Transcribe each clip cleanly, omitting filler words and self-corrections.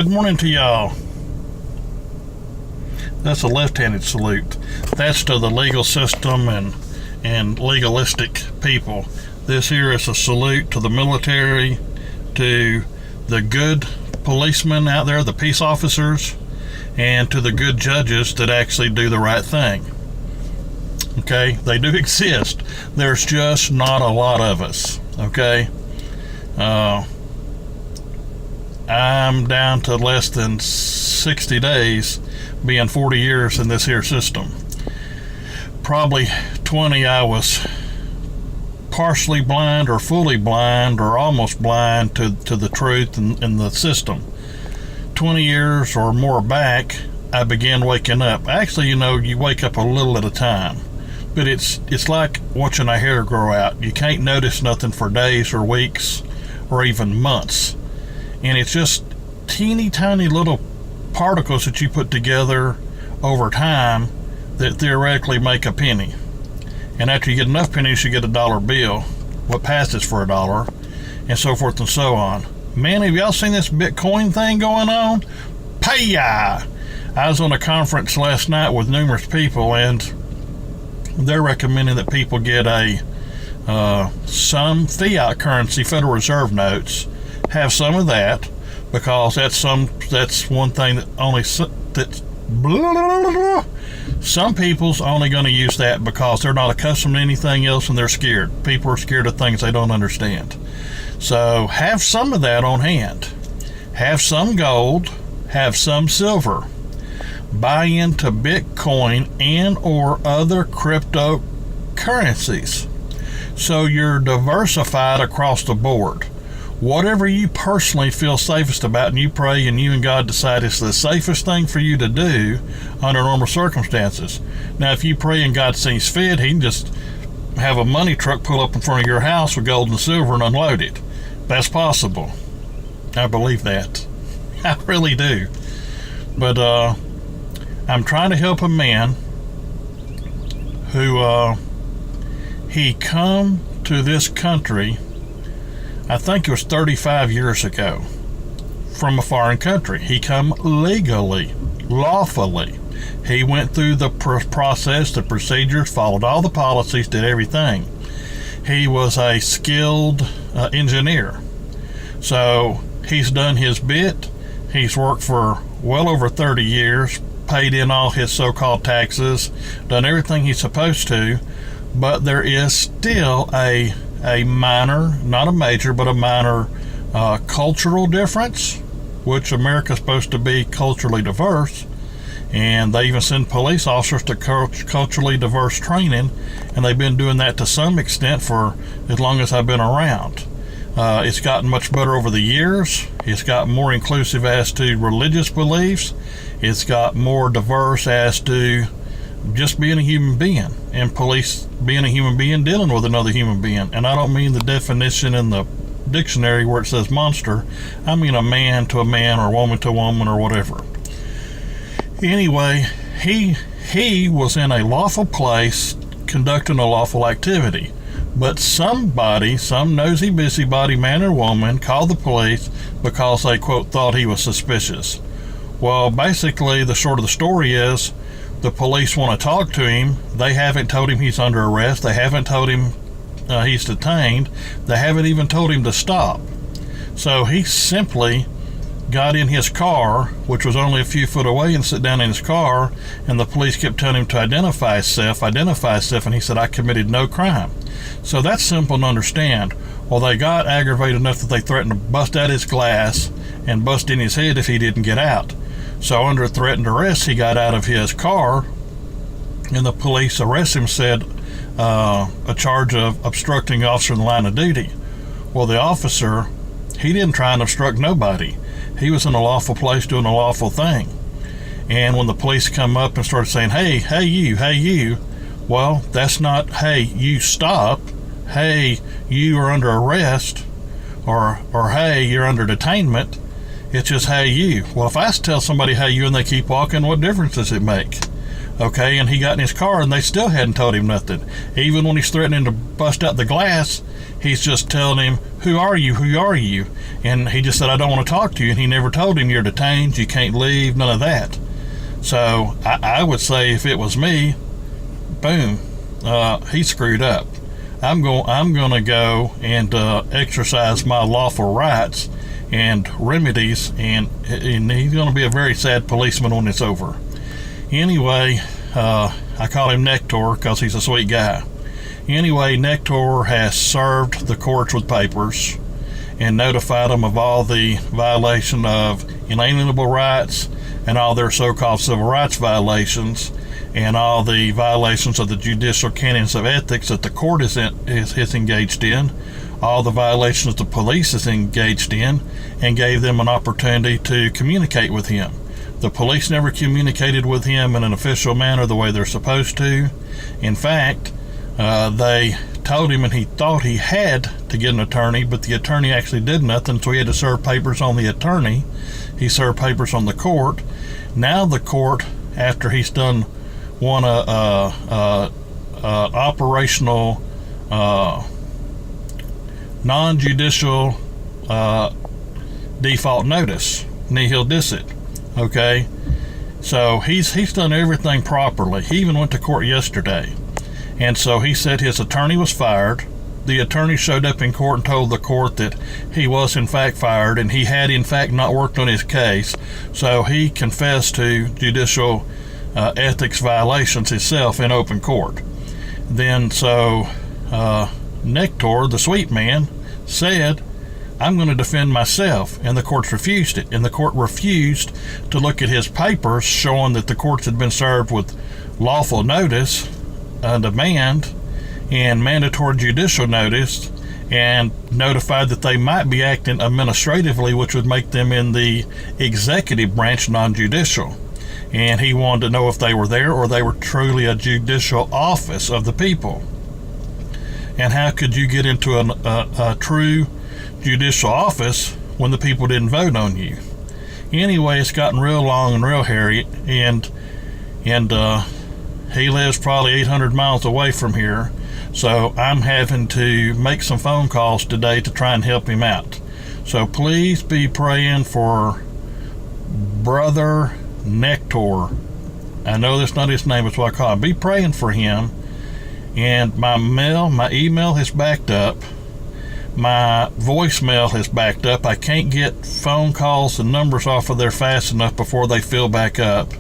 Good morning to y'all. That's a left-handed salute. That's to the legal system and legalistic people. This here is a salute to the military, to the good policemen out there, the peace officers, and to the good judges that actually do the right thing. Okay, they do exist. There's just not a lot of us. Okay, I'm down to less than 60 days, being 40 years in this here system. Probably 20 I was partially blind or fully blind or almost blind to the truth in the system. 20 years or more back, I began waking up. Actually, you wake up a little at a time, but it's like watching a hair grow out. You can't notice nothing for days or weeks or even months, and it's just teeny tiny little particles that you put together over time that theoretically make a penny. And after you get enough pennies, you get a dollar bill, what passes for $1, and so forth and so on. Man, have y'all seen this Bitcoin thing going on? Pay-ya! I was on a conference last night with numerous people, and they're recommending that people get some fiat currency, Federal Reserve notes, have some of that, because that's one thing that some people's only going to use that because they're not accustomed to anything else and they're scared. People are scared of things they don't understand. So have some of that on hand. Have some gold, have some silver. Buy into Bitcoin and or other cryptocurrencies. So you're diversified across the board. Whatever you personally feel safest about, and you pray and you and God decide it's the safest thing for you to do under normal circumstances. Now, if you pray and God sees fit, he can just have a money truck pull up in front of your house with gold and silver and unload it. That's possible. I believe that. I really do. But I'm trying to help a man who he come to this country, I think it was 35 years ago, from a foreign country. He come legally, lawfully. He went through the process, the procedures, followed all the policies, did everything. He was a skilled engineer. So he's done his bit. He's worked for well over 30 years, paid in all his so-called taxes, done everything he's supposed to, but there is still a minor, not a major, but a minor cultural difference, which America's supposed to be culturally diverse, and they even send police officers to culturally diverse training, and they've been doing that to some extent for as long as I've been around. It's gotten much better over the years. It's got more inclusive as to religious beliefs. It's got more diverse as to just being a human being, and police being a human being dealing with another human being. And I don't mean the definition in the dictionary where it says monster. I mean a man to a man or a woman to a woman or whatever. Anyway, he was in a lawful place conducting a lawful activity, but somebody, some nosy busybody man or woman, called the police because they, quote, thought he was suspicious. Well, basically the short of the story is the police want to talk to him. They haven't told him he's under arrest. They haven't told him he's detained. They haven't even told him to stop. So he simply got in his car, which was only a few foot away, and sit down in his car, and the police kept telling him to identify himself, and he said, I committed no crime. So that's simple to understand. Well, they got aggravated enough that they threatened to bust out his glass and bust in his head if he didn't get out. So under threatened arrest, he got out of his car, and the police arrested him, said a charge of obstructing the officer in the line of duty. Well, the officer, he didn't try and obstruct nobody. He was in a lawful place doing a lawful thing. And when the police come up and started saying, hey you, well, that's not, hey, you stop, hey, you are under arrest, or hey, you're under detainment. It's just, hey, you. Well, if I tell somebody, hey, you, and they keep walking, what difference does it make? Okay, and he got in his car and they still hadn't told him nothing. Even when he's threatening to bust out the glass, he's just telling him, who are you, who are you? And he just said, I don't want to talk to you. And he never told him, you're detained, you can't leave, none of that. So I would say if it was me, boom, he screwed up. I'm going to go and exercise my lawful rights and remedies, and he's going to be a very sad policeman when it's over. Anyway, I call him Nector because he's a sweet guy. Anyway, Nector has served the courts with papers and notified them of all the violation of inalienable rights and all their so-called civil rights violations and all the violations of the judicial canons of ethics that the court is engaged in, all the violations the police is engaged in, and gave them an opportunity to communicate with him. The police never communicated with him in an official manner the way they're supposed to. In fact, they told him, and he thought he had to get an attorney, but the attorney actually did nothing, so he had to serve papers on the attorney. He served papers on the court. Now the court, after he's done one operational non-judicial default notice, nihil dicit. Okay, so he's done everything properly. He even went to court yesterday, and so he said his attorney was fired. The attorney showed up in court and told the court that he was in fact fired, and he had in fact not worked on his case. So he confessed to judicial ethics violations himself in open court. Then so Nector, the sweet man, said, I'm going to defend myself, and the courts refused it. And the court refused to look at his papers showing that the courts had been served with lawful notice, demand, and mandatory judicial notice, and notified that they might be acting administratively, which would make them in the executive branch non-judicial. And he wanted to know if they were there or they were truly a judicial office of the people. And how could you get into a true judicial office when the people didn't vote on you? Anyway, it's gotten real long and real hairy, and he lives probably 800 miles away from here, so I'm having to make some phone calls today to try and help him out. So please be praying for Brother Nector. I know that's not his name, it's what I call him. Be praying for him. And my email has backed up. My voicemail has backed up. I can't get phone calls and numbers off of there fast enough before they fill back up.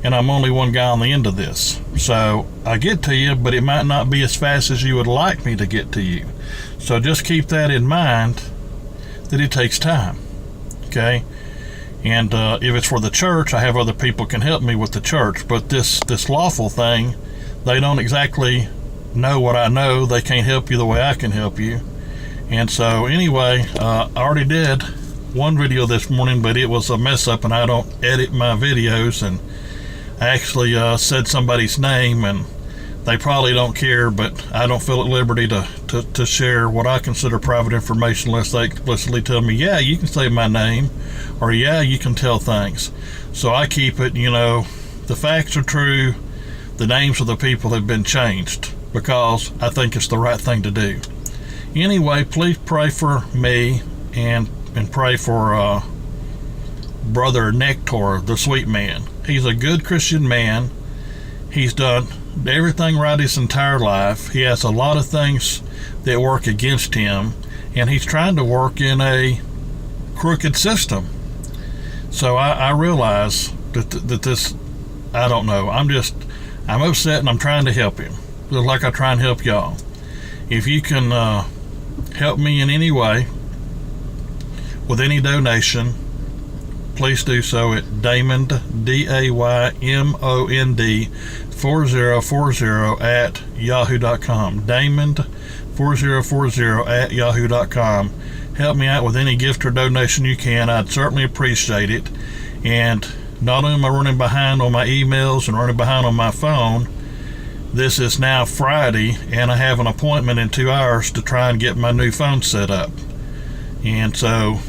And I'm only one guy on the end of this. So I get to you, but it might not be as fast as you would like me to get to you. So just keep that in mind, that it takes time. Okay? And if it's for the church, I have other people can help me with the church. But this lawful thing, they don't exactly know what I know. They can't help you the way I can help you. And so anyway, I already did one video this morning, but it was a mess up, and I don't edit my videos, and I actually said somebody's name, and they probably don't care, but I don't feel at liberty to share what I consider private information unless they explicitly tell me, yeah, you can say my name, or yeah, you can tell things. So I keep it, the facts are true, the names of the people have been changed, because I think it's the right thing to do. Anyway, please pray for me and pray for Brother Nector, the sweet man. He's a good Christian man. He's done everything right his entire life. He has a lot of things that work against him, and he's trying to work in a crooked system. So I realize that this, I don't know. I'm upset, and I'm trying to help him, just like I try and help y'all. If you can help me in any way with any donation, please do so at Daymond, Daymond 4040 at yahoo.com. Daymond 4040 at yahoo.com. Help me out with any gift or donation you can. I'd certainly appreciate it. And not only am I running behind on my emails and running behind on my phone, this is now Friday, and I have an appointment in 2 hours to try and get my new phone set up. And so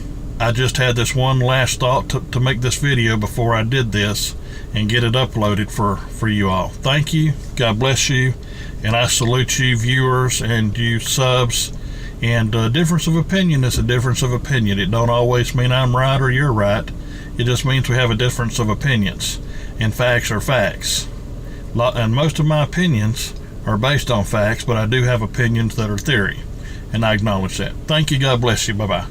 I just had this one last thought to make this video before I did this and get it uploaded for you all. Thank you. God bless you. And I salute you viewers and you subs. And difference of opinion is a difference of opinion. It don't always mean I'm right or you're right. It just means we have a difference of opinions. And facts are facts. And most of my opinions are based on facts, but I do have opinions that are theory. And I acknowledge that. Thank you. God bless you. Bye-bye.